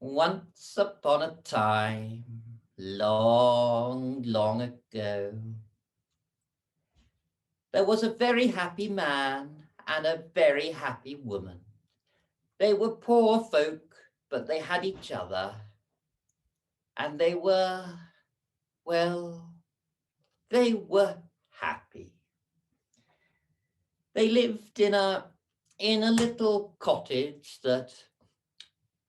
Once upon a time, long, long ago, there was a very happy man and a very happy woman. They were poor folk, but they had each other, and well, they were happy. They lived in a little cottage that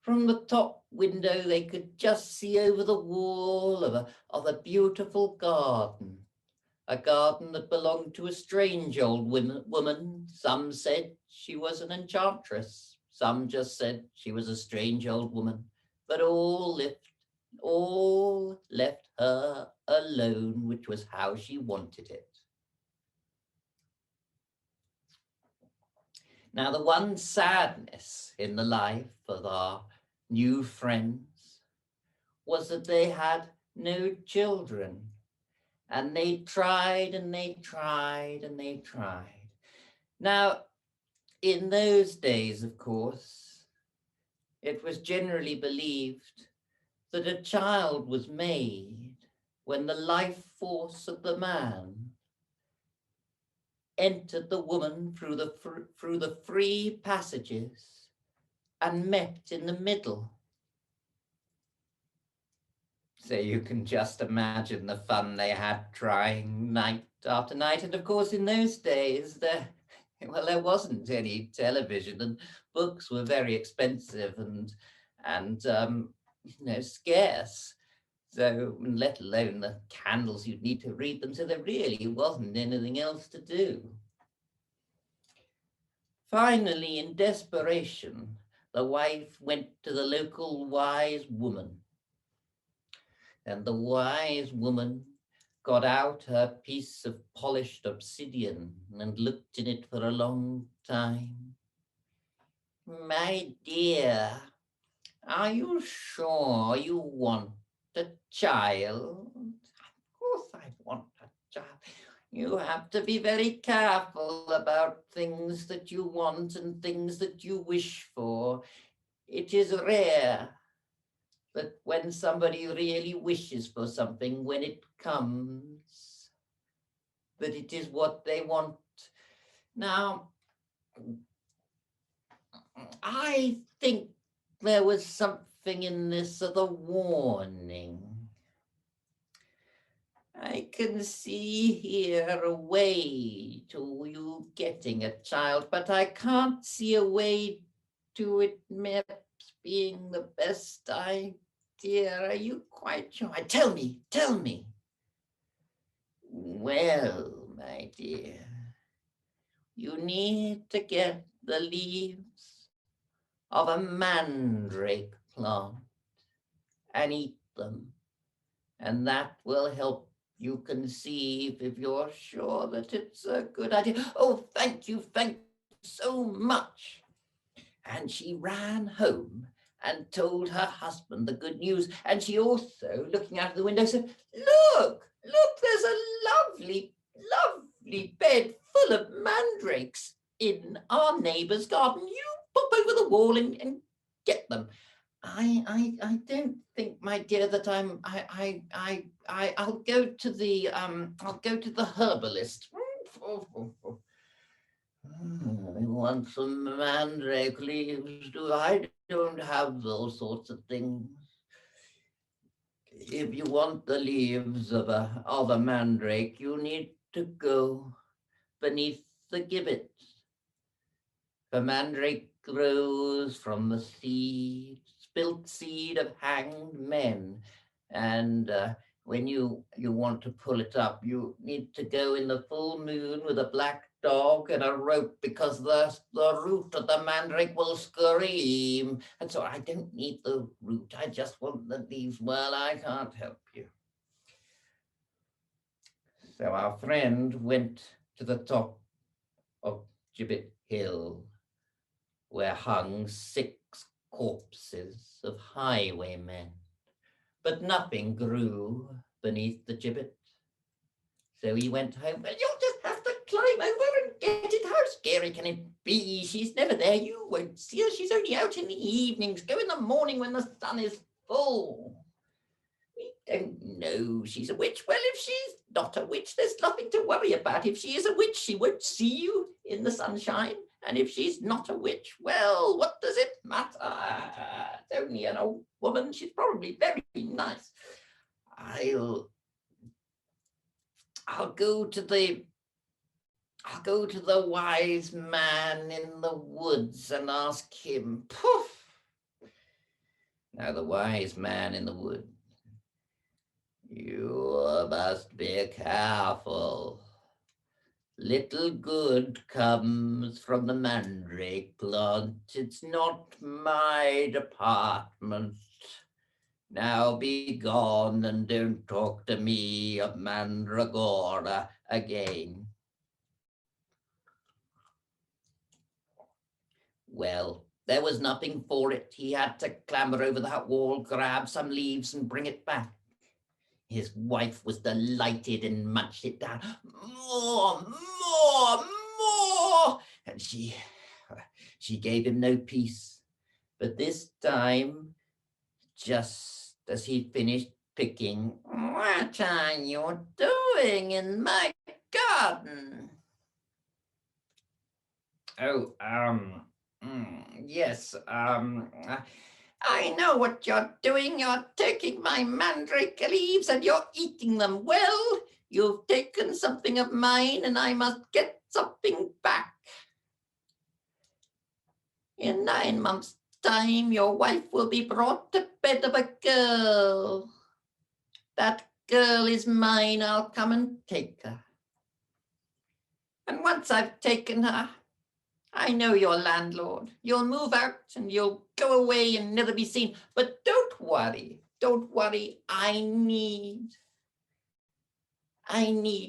from the top window they could just see over the wall of a beautiful garden. A garden that belonged to a strange old woman. Some said she was an enchantress. Some just said she was a strange old woman. But all left her alone, which was how she wanted it. Now, the one sadness in the life of our new friends was that they had no children. And they tried and they tried and they tried. Now, in those days, of course, it was generally believed that a child was made when the life force of the man entered the woman through the free passages and met in the middle. So you can just imagine the fun they had trying night after night. And of course, in those days, there wasn't any television, and books were very expensive and scarce. So, let alone the candles you'd need to read them. So there really wasn't anything else to do. Finally, in desperation, the wife went to the local wise woman. And the wise woman got out her piece of polished obsidian and looked in it for a long time. My dear, are you sure you want a child? Of course I want a child. You have to be very careful about things that you want and things that you wish for. It is rare that when somebody really wishes for something, when it comes, that it is what they want. Now, I think there was something in this of a warning. I can see here a way to you getting a child, but I can't see a way to it being the best idea. Are you quite sure? Tell me. Well, my dear, you need to get the leaves of a mandrake plant and eat them, and that will help you conceive if you're sure that it's a good idea. Oh, thank you so much. And she ran home and told her husband the good news. And she also, looking out of the window, said, look, there's a lovely bed full of mandrakes in our neighbour's garden. You pop over the wall and get them. I don't think, my dear, that I'll go to the herbalist. I want some mandrake leaves. I don't have those sorts of things. If you want the leaves of a mandrake, you need to go beneath the gibbet. The mandrake grows from the spilt seed of hanged men, and when you want to pull it up, you need to go in the full moon with a black dog and a rope, because the root of the mandrake will scream. And so I don't need the root. I just want the leaves. Well, I can't help you. So our friend went to the top of Gibbet Hill, where hung 6 corpses of highwaymen, but nothing grew beneath the gibbet. So he went home. Well, you'll just have to climb over and forget it. How scary can it be? She's never there. You won't see her. She's only out in the evenings. Go in the morning when the sun is full. We don't know she's a witch. Well, if she's not a witch, there's nothing to worry about. If she is a witch, she won't see you in the sunshine. And if she's not a witch, well, what does it matter? It's only an old woman. She's probably very nice. I'll go to the wise man in the woods and ask him. Poof! Now the wise man in the wood. You must be careful. Little good comes from the mandrake plant. It's not my department. Now be gone and don't talk to me of mandragora again. Well, there was nothing for it. He had to clamber over that wall, grab some leaves and bring it back. His wife was delighted and munched it down. More, more, more! And she gave him no peace. But this time, just as he finished picking, what are you doing in my garden? Oh, yes, I know what you're doing. You're taking my mandrake leaves and you're eating them. Well, you've taken something of mine and I must get something back. In 9 months' time, your wife will be brought to bed of a girl. That girl is mine. I'll come and take her. And once I've taken her, I know your landlord. You'll move out and you'll go away and never be seen. But don't worry. I need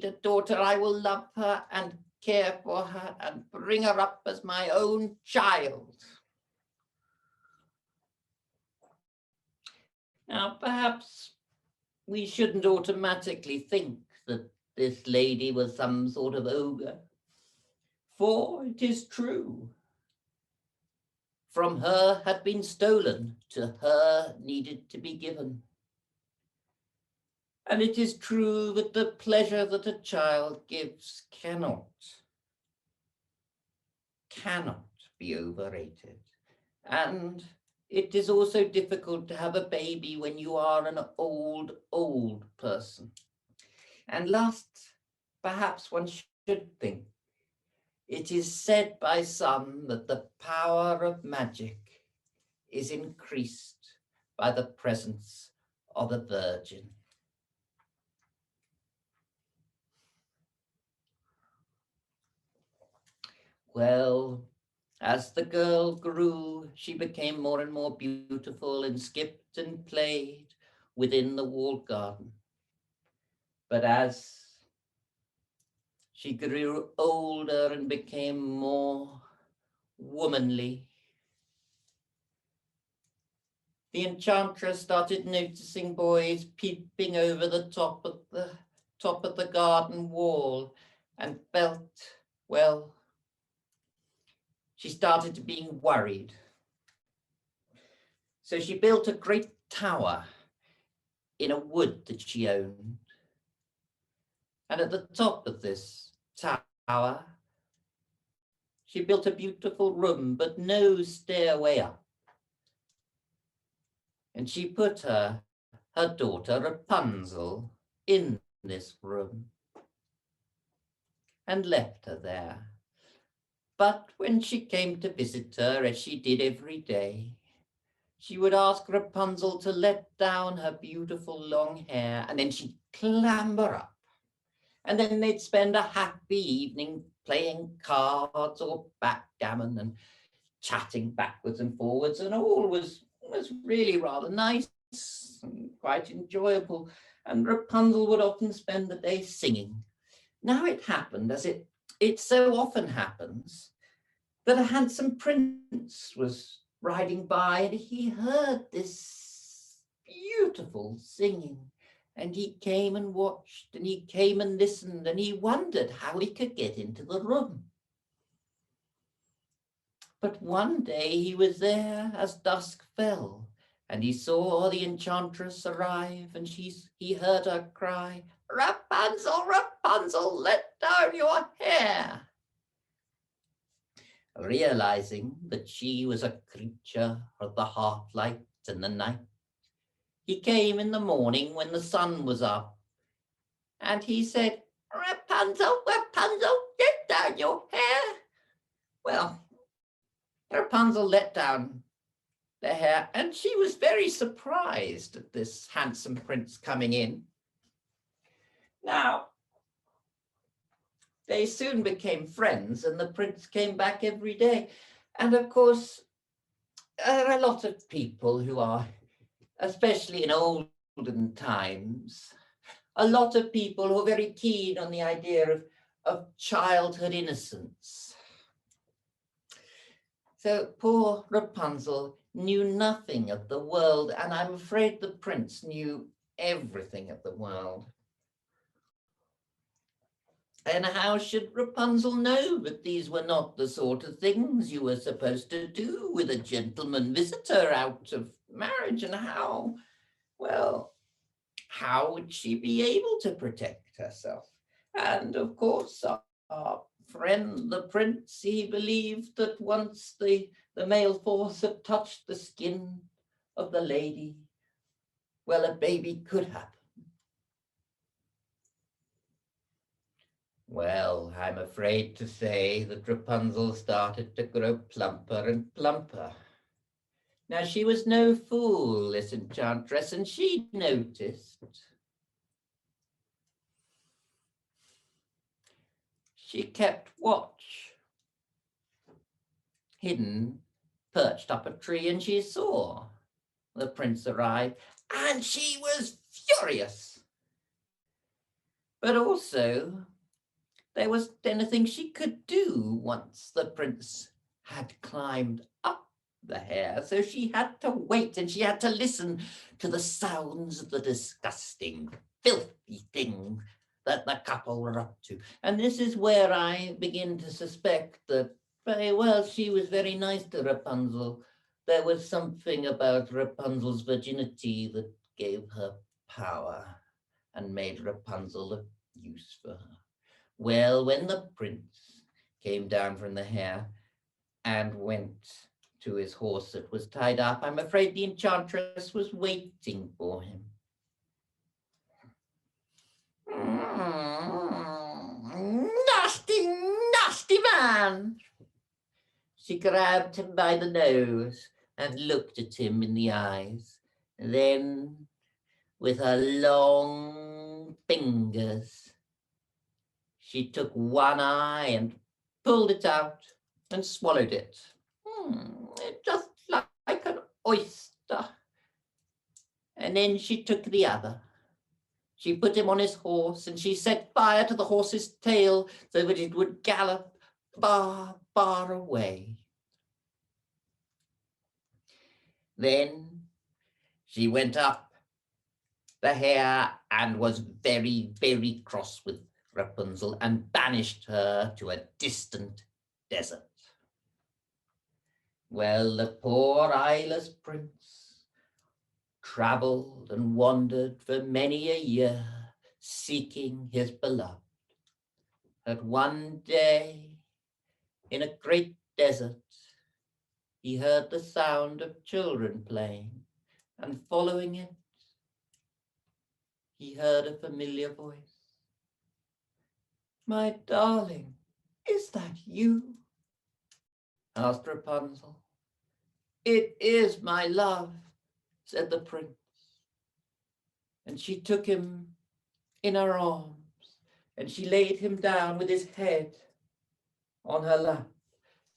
a daughter. I will love her and care for her and bring her up as my own child. Now, perhaps we shouldn't automatically think that this lady was some sort of ogre. For it is true. From her had been stolen, to her needed to be given. And it is true that the pleasure that a child gives cannot be overrated. And it is also difficult to have a baby when you are an old person. And last, perhaps one should think, it is said by some that the power of magic is increased by the presence of a virgin. Well, as the girl grew, she became more and more beautiful and skipped and played within the walled garden. But as she grew older and became more womanly, the enchantress started noticing boys peeping over the top of the garden wall and felt, well, she started to be worried. So she built a great tower in a wood that she owned. And at the top of this tower, she built a beautiful room, but no stairway up. And she put her daughter Rapunzel in this room and left her there. But when she came to visit her, as she did every day, she would ask Rapunzel to let down her beautiful long hair, and then she'd clamber up. And then they'd spend a happy evening playing cards or backgammon and chatting backwards and forwards, and all was really rather nice and quite enjoyable. And Rapunzel would often spend the day singing. Now it happened, as it so often happens, that a handsome prince was riding by and he heard this beautiful singing. And he came and watched, and he came and listened, and he wondered how he could get into the room. But one day he was there as dusk fell, and he saw the enchantress arrive, and he heard her cry, "Rapunzel, Rapunzel, let down your hair." Realizing that she was a creature of the half-light and the night, he came in the morning when the sun was up, and he said, "Rapunzel, Rapunzel, let down your hair." Well, Rapunzel let down the hair, and she was very surprised at this handsome prince coming in. Now, they soon became friends, and the prince came back every day. And of course, there are a lot of people who are, especially in olden times, a lot of people who are very keen on the idea of childhood innocence. So poor Rapunzel knew nothing of the world, and I'm afraid the prince knew everything of the world. And how should Rapunzel know that these were not the sort of things you were supposed to do with a gentleman visitor out of marriage? And how, well, how would she be able to protect herself? And of course, our friend, the prince, he believed that once the male force had touched the skin of the lady, well, a baby could happen. Well, I'm afraid to say that Rapunzel started to grow plumper and plumper. Now, she was no fool, this enchantress, and she noticed. She kept watch, hidden, perched up a tree, and she saw the prince arrive, and she was furious. But also, there wasn't anything she could do once the prince had climbed up the hair. So she had to wait, and she had to listen to the sounds of the disgusting, filthy thing that the couple were up to. And this is where I begin to suspect that, well, she was very nice to Rapunzel. There was something about Rapunzel's virginity that gave her power and made Rapunzel of use for her. Well, when the prince came down from the hair and went to his horse that was tied up, I'm afraid the enchantress was waiting for him. Nasty, nasty man! She grabbed him by the nose and looked at him in the eyes. Then, with her long fingers, she took one eye and pulled it out and swallowed it. Just like an oyster. And then she took the other. She put him on his horse, and she set fire to the horse's tail so that it would gallop far, far away. Then she went up the hair and was very, very cross with Rapunzel and banished her to a distant desert. Well, the poor eyeless prince traveled and wandered for many a year, seeking his beloved. But one day, in a great desert, he heard the sound of children playing, and following it, he heard a familiar voice. "My darling, is that you?" asked Rapunzel. "It is, my love," said the prince. And she took him in her arms, and she laid him down with his head on her lap,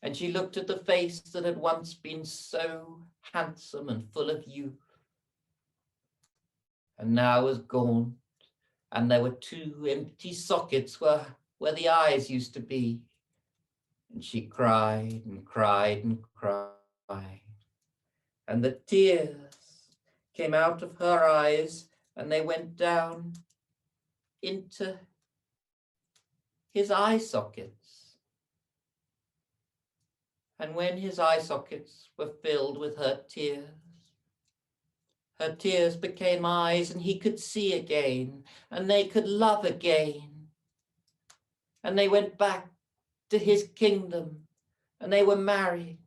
and she looked at the face that had once been so handsome and full of youth, and now was gaunt, and there were two empty sockets where the eyes used to be. And she cried and cried and cried, and the tears came out of her eyes, and they went down into his eye sockets. And when his eye sockets were filled with her tears became eyes, and he could see again, and they could love again. And they went back to his kingdom, and they were married.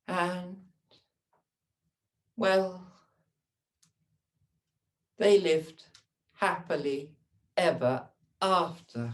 And, well, they lived happily ever after.